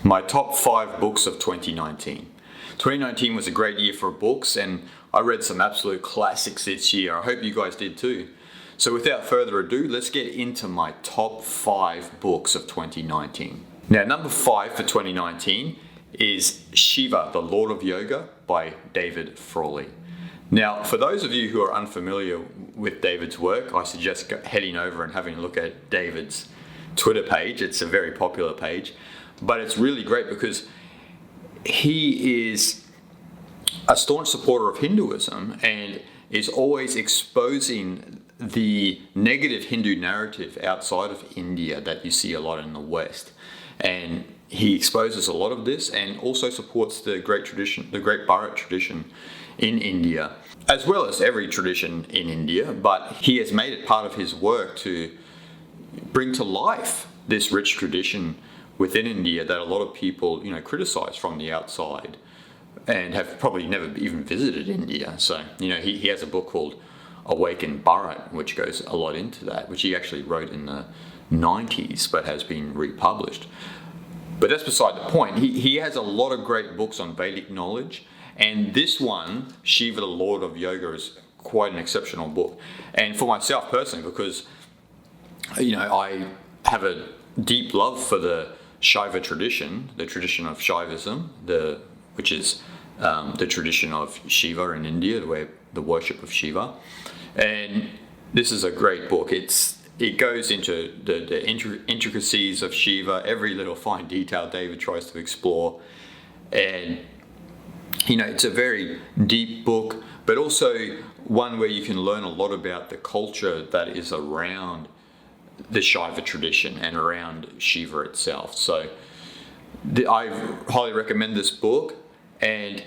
My top 5 books of 2019. 2019 was a great year for books, and I read some absolute classics this year. I hope you guys did too. So without further ado, let's get into my top 5 books of 2019. Now, number 5 for 2019 is Shiva, the Lord of Yoga by David Frawley. Now, for those of you who are unfamiliar with David's work, I suggest heading over and having a look at David's Twitter page. It's a very popular page, but it's really great because he is a staunch supporter of Hinduism and is always exposing the negative Hindu narrative outside of India that you see a lot in the West. And he exposes a lot of this and also supports the great tradition, the great Bharat tradition in India, as well as every tradition in India. But he has made it part of his work to bring to life this rich tradition within India that a lot of people, criticize from the outside and have probably never even visited India. So, he has a book called Awaken Bharat, which goes a lot into that, which he actually wrote in the 90s but has been republished. But that's beside the point. He has a lot of great books on Vedic knowledge, and this one, Shiva, the Lord of Yoga, is quite an exceptional book. And for myself personally, because I have a deep love for the Shiva tradition, the tradition of Shaivism, which is the tradition of Shiva in India, where the worship of Shiva. And this is a great book. It goes into the intricacies of Shiva, every little fine detail David tries to explore. And, it's a very deep book, but also one where you can learn a lot about the culture that is around the Shiva tradition and around Shiva itself. So I highly recommend this book. And,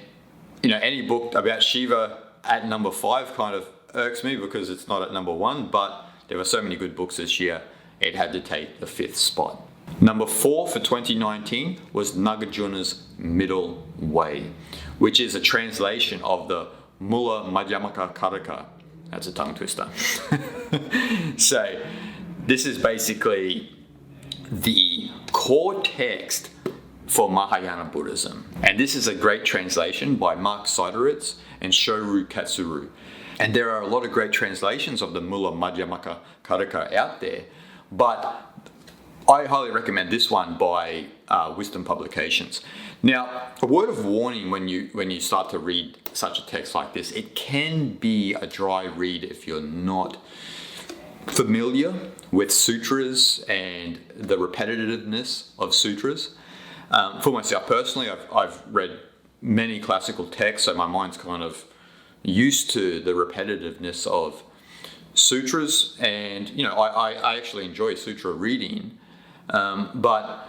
any book about Shiva at number 5 kind of irks me because it's not at number 1, but there were so many good books this year, it had to take the 5th spot. Number 4 for 2019 was Nagarjuna's Middle Way, which is a translation of the Mula Madhyamaka Karaka. That's a tongue twister. So this is basically the core text for Mahayana Buddhism. And this is a great translation by Mark Sideritz and Shoru Katsuru. And there are a lot of great translations of the Mula Madhyamaka Karaka out there, but I highly recommend this one by Wisdom Publications. Now, a word of warning when you start to read such a text like this, it can be a dry read if you're not familiar with sutras and the repetitiveness of sutras. For myself personally, I've read many classical texts, so my mind's kind of used to the repetitiveness of sutras, and I actually enjoy sutra reading, but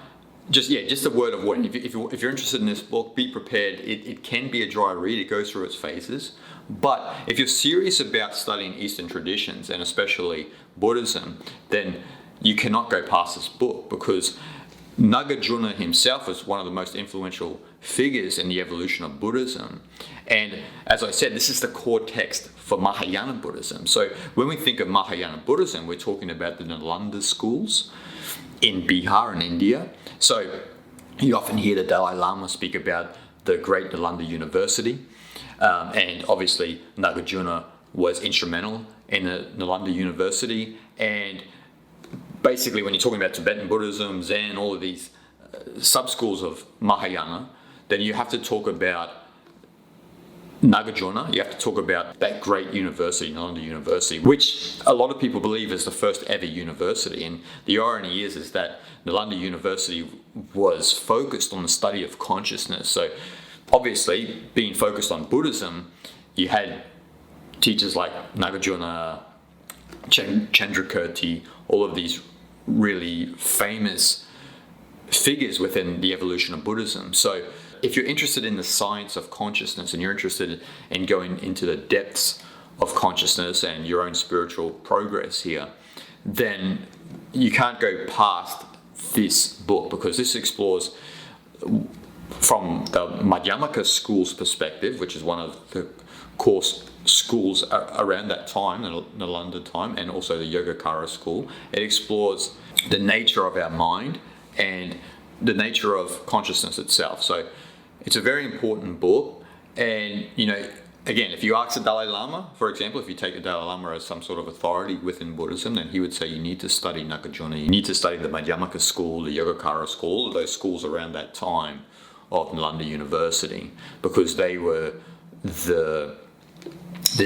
just a word of warning. If you're interested in this book, be prepared. It can be a dry read. It goes through its phases, but if you're serious about studying Eastern traditions and especially Buddhism, then you cannot go past this book, because Nagarjuna himself is one of the most influential figures in the evolution of Buddhism. And as I said, this is the core text for Mahayana Buddhism. So when we think of Mahayana Buddhism, we're talking about the Nalanda schools in Bihar and India. So you often hear the Dalai Lama speak about the great Nalanda University. And obviously Nagarjuna was instrumental in the Nalanda University. And basically, when you're talking about Tibetan Buddhism, Zen, all of these sub-schools of Mahayana, then you have to talk about Nagarjuna. You have to talk about that great university, Nalanda University, which a lot of people believe is the first ever university. And the irony is that Nalanda University was focused on the study of consciousness. So obviously, being focused on Buddhism, you had teachers like Nagarjuna, Chandrakirti, all of these really famous figures within the evolution of Buddhism. So if you're interested in the science of consciousness and you're interested in going into the depths of consciousness and your own spiritual progress here, then you can't go past this book, because this explores from the Madhyamaka school's perspective, which is one of the core schools around that time, the Nalanda time, and also the Yogacara school. It explores the nature of our mind and the nature of consciousness itself. So it's a very important book. And, again, if you ask the Dalai Lama, for example, if you take the Dalai Lama as some sort of authority within Buddhism, then he would say you need to study Nagarjuna, you need to study the Madhyamaka school, the Yogacara school, all of those schools around that time of Nalanda University, because they were the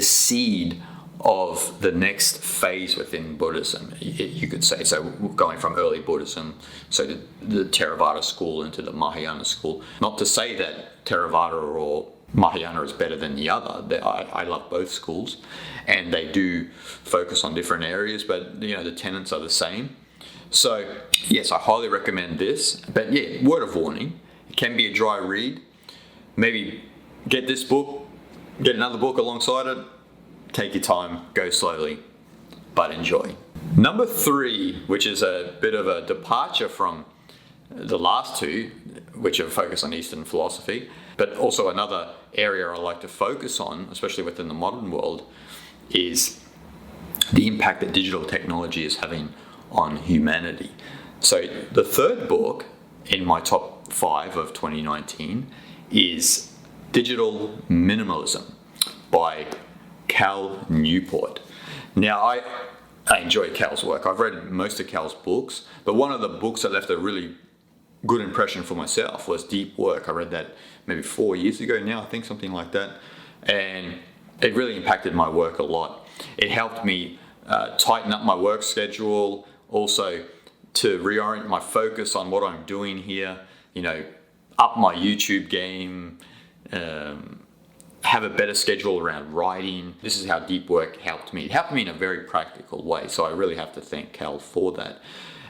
seed of the next phase within Buddhism, you could say. So going from early Buddhism, so the Theravada school into the Mahayana school. Not to say that Theravada or Mahayana is better than the other. I love both schools, and they do focus on different areas, but the tenets are the same. So yes, I highly recommend this. But yeah, word of warning, it can be a dry read. Maybe get this book, get another book alongside it. Take your time, go slowly, but enjoy. Number 3, which is a bit of a departure from the last two, which are focused on Eastern philosophy, but also another area I like to focus on, especially within the modern world, is the impact that digital technology is having on humanity. So the third book in my top 5 of 2019 is Digital Minimalism by Cal Newport. Now, I enjoy Cal's work. I've read most of Cal's books, but one of the books that left a really good impression for myself was Deep Work. I read that maybe 4 years ago now, I think, something like that. And it really impacted my work a lot. It helped me tighten up my work schedule, also to reorient my focus on what I'm doing here, up my YouTube game, have a better schedule around writing. This is how Deep Work helped me. It helped me in a very practical way, so I really have to thank Cal for that.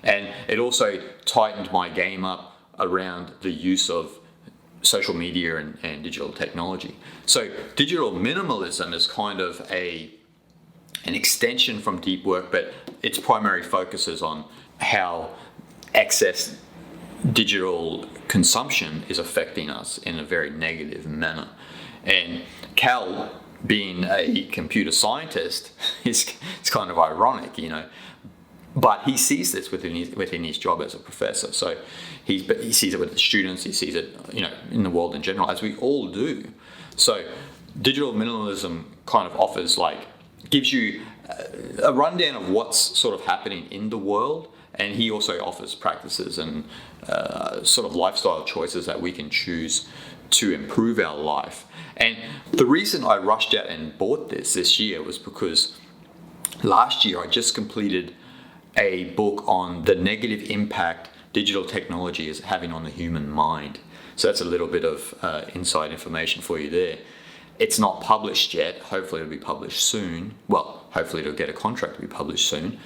And it also tightened my game up around the use of social media and digital technology. So digital minimalism is kind of an extension from Deep Work, but its primary focus is on how excess digital consumption is affecting us in a very negative manner. And Cal, being a computer scientist, it's kind of ironic, but he sees this within his job as a professor. So he sees it with the students, he sees it, in the world in general, as we all do. So digital minimalism kind of gives you a rundown of what's sort of happening in the world, and he also offers practices and sort of lifestyle choices that we can choose to improve our life. And the reason I rushed out and bought this year was because last year I just completed a book on the negative impact digital technology is having on the human mind. So that's a little bit of inside information for you there. It's not published yet. Hopefully it'll be published soon. Well, hopefully it'll get a contract to be published soon.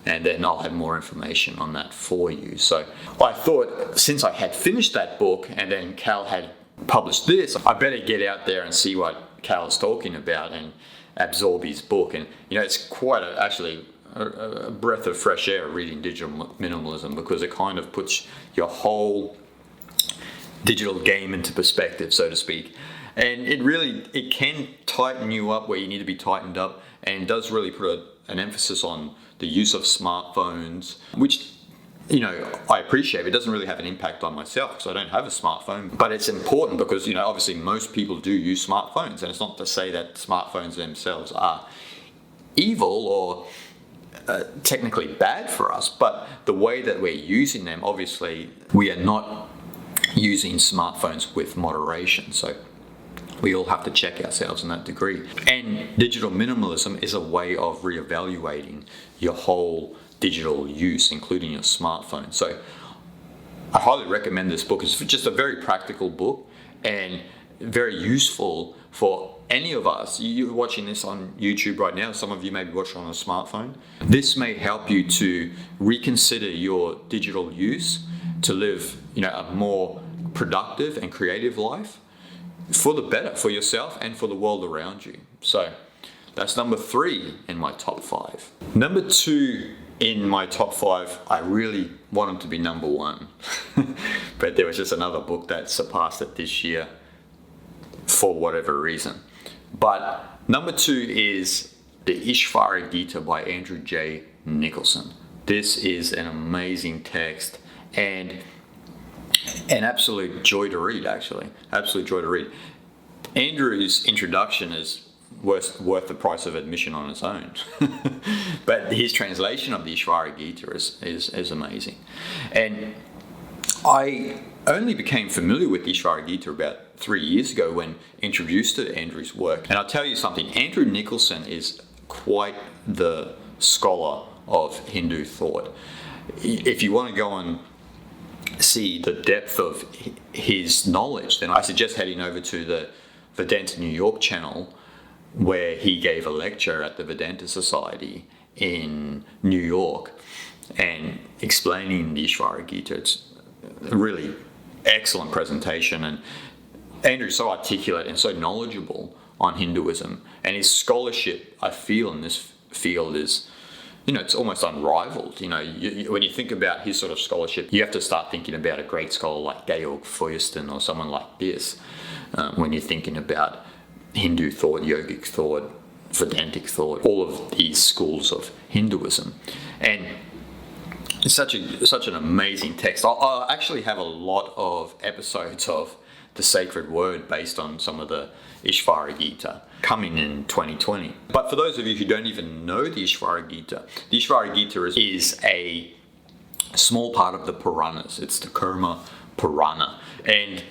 And then I'll have more information on that for you. So I thought, since I had finished that book and then Cal had published this, I better get out there and see what Cal is talking about and absorb his book. And it's quite a breath of fresh air reading Digital Minimalism, because it kind of puts your whole digital game into perspective, so to speak. And it can tighten you up where you need to be tightened up, and does really put an emphasis on the use of smartphones, which I appreciate. It doesn't really have an impact on myself because I don't have a smartphone, but it's important because obviously most people do use smartphones, and it's not to say that smartphones themselves are evil or technically bad for us, but the way that we're using them, obviously we are not using smartphones with moderation. So we all have to check ourselves in that degree. And digital minimalism is a way of reevaluating your whole digital use, including your smartphone. So I highly recommend this book. It's just a very practical book and very useful for any of us. You're watching this on YouTube right now. Some of you may be watching on a smartphone. This may help you to reconsider your digital use to live, a more productive and creative life for the better, for yourself and for the world around you. So that's number 3 in my top 5. Number 2 in my top 5, I really wanted to be number 1, but there was just another book that surpassed it this year for whatever reason. But number 2 is the Ishvara Gita by Andrew J. Nicholson. This is an amazing text, and An absolute joy to read, actually. Absolute joy to read. Andrew's introduction is worth the price of admission on its own. But his translation of the Ishvara Gita is amazing. And I only became familiar with the Ishvara Gita about 3 years ago when introduced to Andrew's work. And I'll tell you something, Andrew Nicholson is quite the scholar of Hindu thought. If you want to go and see the depth of his knowledge, then I suggest heading over to the Vedanta New York channel, where he gave a lecture at the Vedanta Society in New York and explaining the Ishvara Gita. It's a really excellent presentation, and Andrew's so articulate and so knowledgeable on Hinduism, and his scholarship, I feel, in this field is, it's almost unrivaled. When you think about his sort of scholarship, you have to start thinking about a great scholar like Georg Feuerstein or someone like this when you're thinking about Hindu thought, yogic thought, Vedantic thought, all of these schools of Hinduism. And it's such an amazing text. I'll actually have a lot of episodes of the Sacred Word based on some of the Ishvara Gita coming in 2020. But for those of you who don't even know the Ishvara Gita is a small part of the Puranas. It's the Kurma Purana. And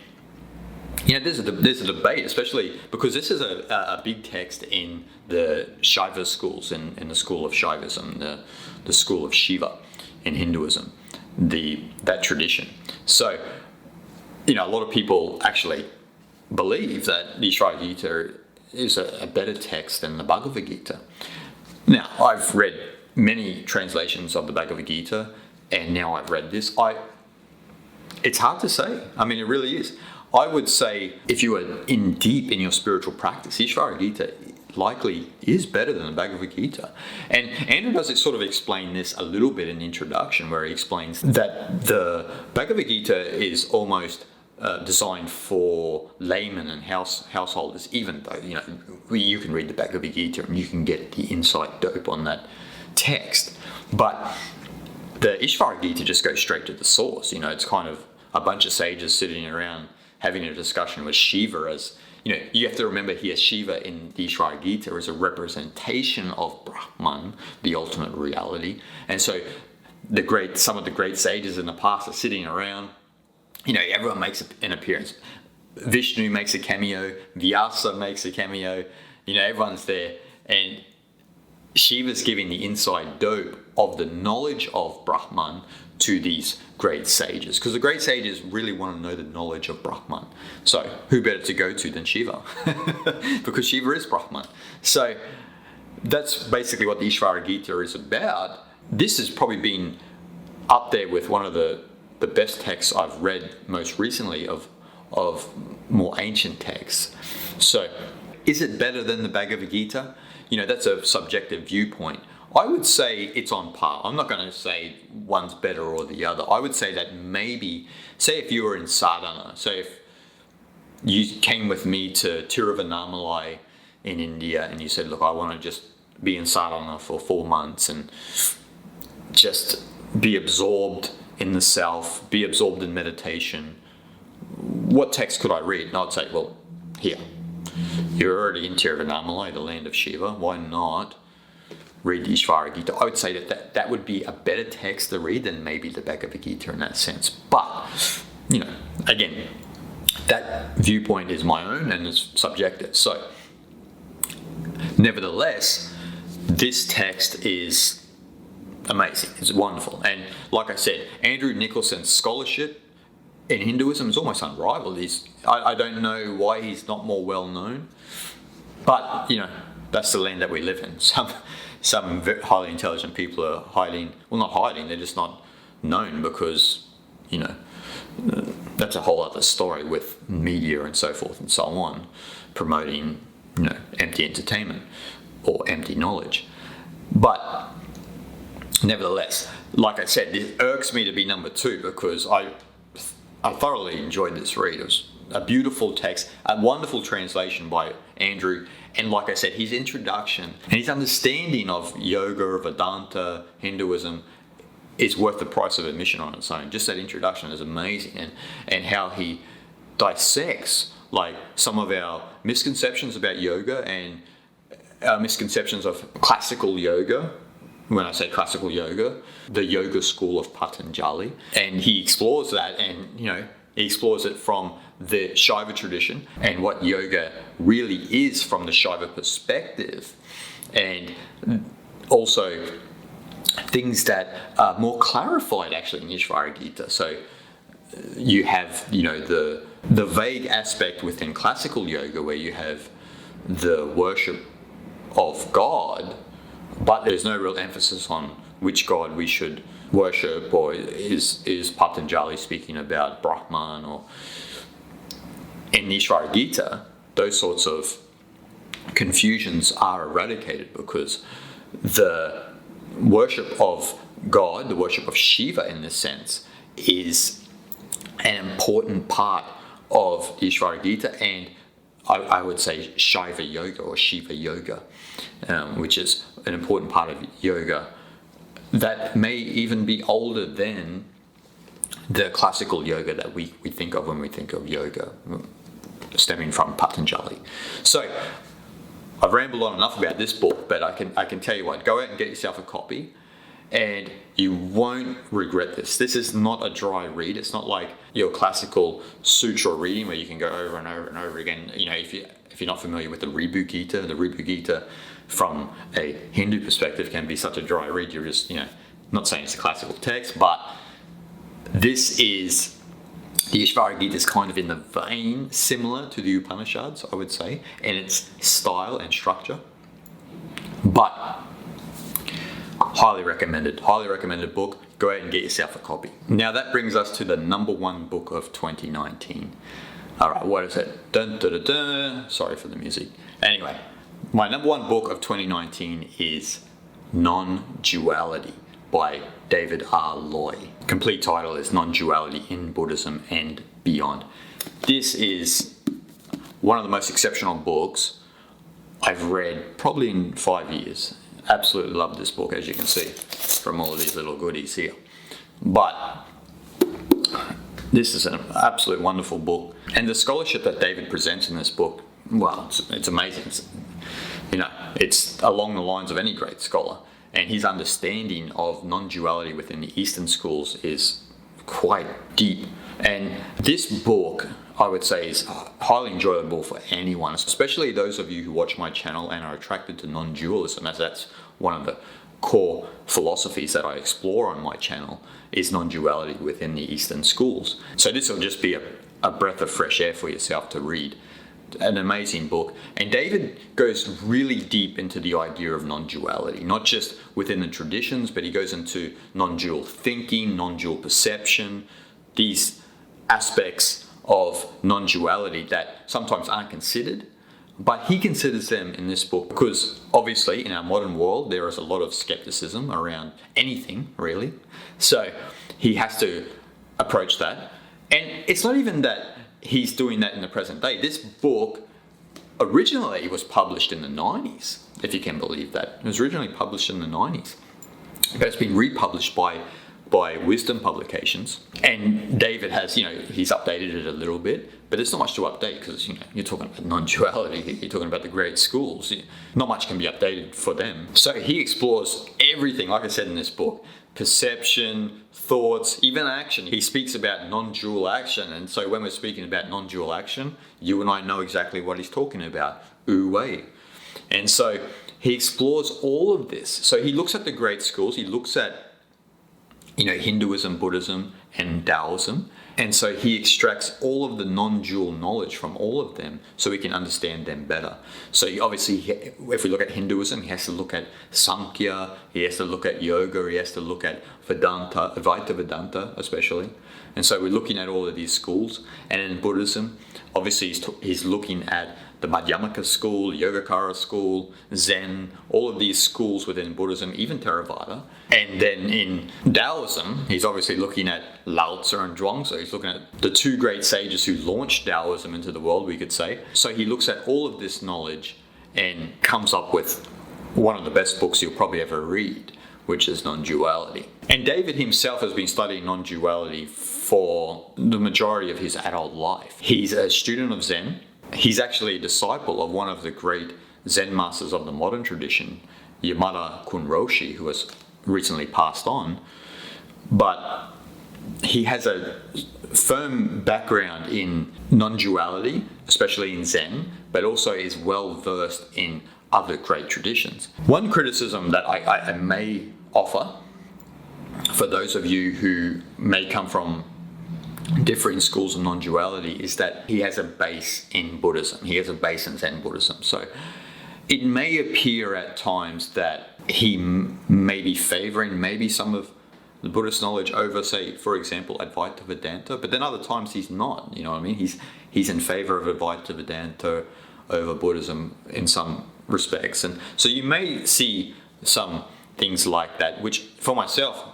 there's a debate, especially because this is a big text in the Shiva schools, in the school of Shaivism, the school of Shiva in Hinduism, that tradition. So, a lot of people actually believe that the Ishvara Gita is a better text than the Bhagavad Gita. Now, I've read many translations of the Bhagavad Gita, and now I've read this. It's hard to say. It really is. I would say if you are deep in your spiritual practice, the Ishvara Gita likely is better than the Bhagavad Gita. And Andrew does sort of explain this a little bit in the introduction, where he explains that the Bhagavad Gita is almost designed for laymen and householders, even though you can read the Bhagavad Gita and you can get the inside dope on that text. But the Ishvara Gita just goes straight to the source. It's kind of a bunch of sages sitting around having a discussion with Shiva. As you have to remember here, Shiva in the Ishvara Gita is a representation of Brahman, the ultimate reality. And so some of the great sages in the past are sitting around. Everyone makes an appearance. Vishnu makes a cameo, Vyasa makes a cameo, everyone's there. And Shiva's giving the inside dope of the knowledge of Brahman to these great sages. Because the great sages really want to know the knowledge of Brahman. So who better to go to than Shiva? Because Shiva is Brahman. So that's basically what the Ishvara Gita is about. This has probably been up there with one of the best texts I've read most recently of more ancient texts. So is it better than the Bhagavad Gita? That's a subjective viewpoint. I would say it's on par. I'm not going to say one's better or the other. I would say that maybe, say if you were in sadhana, say if you came with me to Tiruvannamalai in India and you said, look, I want to just be in sadhana for 4 months and just be absorbed in the self, be absorbed in meditation, what text could I read? And I'd say, well, here. You're already in Tiruvannamalai, the land of Shiva. Why not read the Ishvara Gita? I would say that would be a better text to read than maybe the Bhagavad Gita in that sense. But, again, that viewpoint is my own and it's subjective. So, nevertheless, this text is amazing. It's wonderful. And like I said, Andrew Nicholson's scholarship in Hinduism is almost unrivaled. I don't know why he's not more well known, but that's the land that we live in. Some highly intelligent people are not hiding, they're just not known because that's a whole other story with media and so forth and so on, promoting empty entertainment or empty knowledge. But nevertheless, like I said, this irks me to be number 2 because I thoroughly enjoyed this read. It was a beautiful text, a wonderful translation by Andrew, and like I said, his introduction and his understanding of yoga, Vedanta, Hinduism is worth the price of admission on its own. Just that introduction is amazing, and how he dissects like some of our misconceptions about yoga and our misconceptions of classical yoga. When I say classical yoga, the yoga school of Patanjali, and he explores that, and he explores it from the Shiva tradition and what yoga really is from the Shiva perspective, and also things that are more clarified actually in Bhagavad Gita. So you have the vague aspect within classical yoga where you have the worship of God, but there's no real emphasis on which God we should worship, or is Patanjali speaking about Brahman, or in Bhagavad Gita, those sorts of confusions are eradicated because the worship of God, the worship of Shiva in this sense, is an important part of Bhagavad Gita, and I would say Shiva yoga or Shiva yoga, which is an important part of yoga that may even be older than the classical yoga that we think of when we think of yoga, stemming from Patanjali. So I've rambled on enough about this book, but I can tell you what, go out and get yourself a copy, and you won't regret this. This is not a dry read. It's not like your classical sutra reading where you can go over and over and over again. If you're not familiar with the Bhagavad Gita from a Hindu perspective can be such a dry read. You're just, not saying it's a classical text, but this is, the Bhagavad Gita is kind of in the vein similar to the Upanishads, I would say, in its style and structure. But highly recommended book. Go out and get yourself a copy. Now that brings us to the number one book of 2019. All right, what is it? Dun, dun, dun, dun. Sorry for the music. Anyway, my number one book of 2019 is NonDuality by David R. Loy. Complete title is NonDuality in Buddhism and Beyond. This is one of the most exceptional books I've read probably in 5 years. Absolutely love this book, as you can see from all of these little goodies here. But this is an absolute wonderful book, and the scholarship that David presents in this book, well, it's amazing. It's along the lines of any great scholar, and his understanding of non-duality within the Eastern schools is quite deep. And this book, I would say, is highly enjoyable for anyone, especially those of you who watch my channel and are attracted to non-dualism, as that's one of the core philosophies that I explore on my channel, is non-duality within the Eastern schools. So this will just be a breath of fresh air for yourself to read. An amazing book. And David goes really deep into the idea of non-duality, not just within the traditions, but he goes into non-dual thinking, non-dual perception, these aspects of non-duality that sometimes aren't considered, but he considers them in this book because obviously in our modern world there is a lot of skepticism around anything really. So he has to approach that. And it's not even that he's doing that in the present day. This book originally was published in the 90s, if you can believe that. It was originally published in the 90s, but it's been republished by Wisdom Publications, and David has, he's updated it a little bit, but there's not much to update because, you're talking about non-duality, you're talking about the great schools, not much can be updated for them. So he explores everything, like I said in this book, perception, thoughts, even action. He speaks about non-dual action, and so when we're speaking about non-dual action, you and I know exactly what he's talking about, wu-wei. And so he explores all of this. So he looks at the great schools, he looks at Hinduism, Buddhism, and Taoism. And so he extracts all of the non-dual knowledge from all of them so we can understand them better. So obviously, if we look at Hinduism, he has to look at Samkhya, he has to look at yoga, he has to look at Vedanta, Advaita Vedanta especially. And so we're looking at all of these schools. And in Buddhism, obviously he's looking at the Madhyamaka school, Yogacara school, Zen, all of these schools within Buddhism, even Theravada. And then in Taoism, he's obviously looking at Lao Tzu and Zhuangzi. He's looking at the two great sages who launched Taoism into the world, we could say. So he looks at all of this knowledge and comes up with one of the best books you'll probably ever read, which is Non-Duality. And David himself has been studying non-duality for the majority of his adult life. He's a student of Zen. He's actually a disciple of one of the great Zen masters of the modern tradition, Yamada Kunroshi, who has recently passed on. But he has a firm background in non-duality, especially in Zen, but also is well versed in other great traditions. One criticism that I may offer for those of you who may come from differing schools of non-duality is that he has a base in Buddhism. He has a base in Zen Buddhism. So it may appear at times that he may be favoring maybe some of the Buddhist knowledge over, say, for example, Advaita Vedanta, but then other times he's not, you know what I mean? He's in favor of Advaita Vedanta over Buddhism in some respects. And so you may see some things like that, which for myself,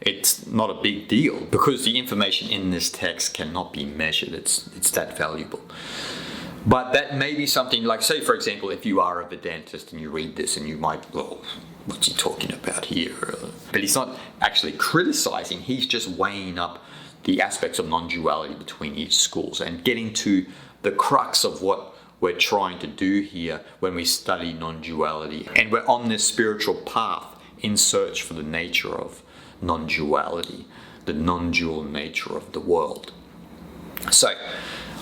it's not a big deal because the information in this text cannot be measured. It's that valuable. But that may be something like, say, for example, if you are a Vedantist and you read this and you might, well, what's he talking about here? But he's not actually criticizing, he's just weighing up the aspects of non-duality between each schools and getting to the crux of what we're trying to do here when we study non-duality. And we're on this spiritual path in search for the nature of non-duality, the non-dual nature of the world. So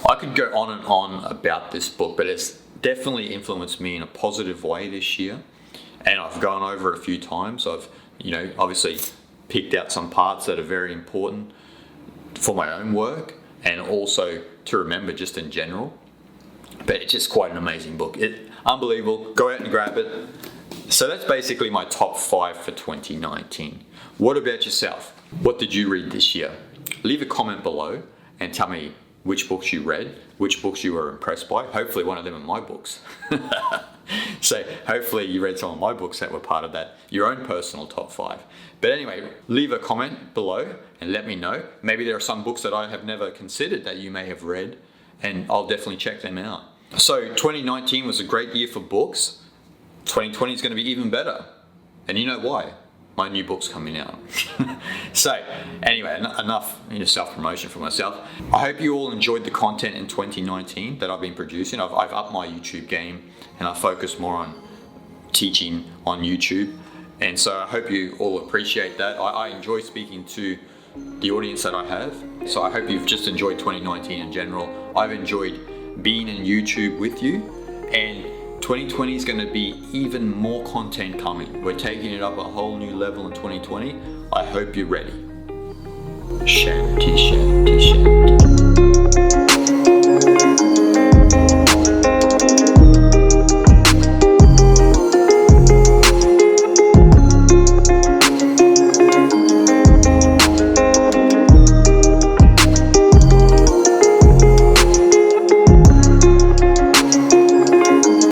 I could go on and on about this book, but it's definitely influenced me in a positive way this year. And I've gone over it a few times. I've, obviously picked out some parts that are very important for my own work and also to remember just in general. But it's just quite an amazing book. Unbelievable. Go out and grab it. So that's basically my top 5 for 2019. What about yourself? What did you read this year? Leave a comment below and tell me which books you read, which books you were impressed by. Hopefully one of them are my books. So hopefully you read some of my books that were part of that, your own personal top 5. But anyway, leave a comment below and let me know. Maybe there are some books that I have never considered that you may have read, and I'll definitely check them out. So 2019 was a great year for books. 2020 is going to be even better. And you know why? My new book's coming out. So anyway, enough self-promotion for myself. I hope you all enjoyed the content in 2019 that I've been producing. I've upped my YouTube game and I focus more on teaching on YouTube. And so I hope you all appreciate that. I enjoy speaking to the audience that I have. So I hope you've just enjoyed 2019 in general. I've enjoyed being in YouTube with you, and 2020 is going to be even more content coming. We're taking it up a whole new level in 2020. I hope you're ready. Shanti, shanti, shanti.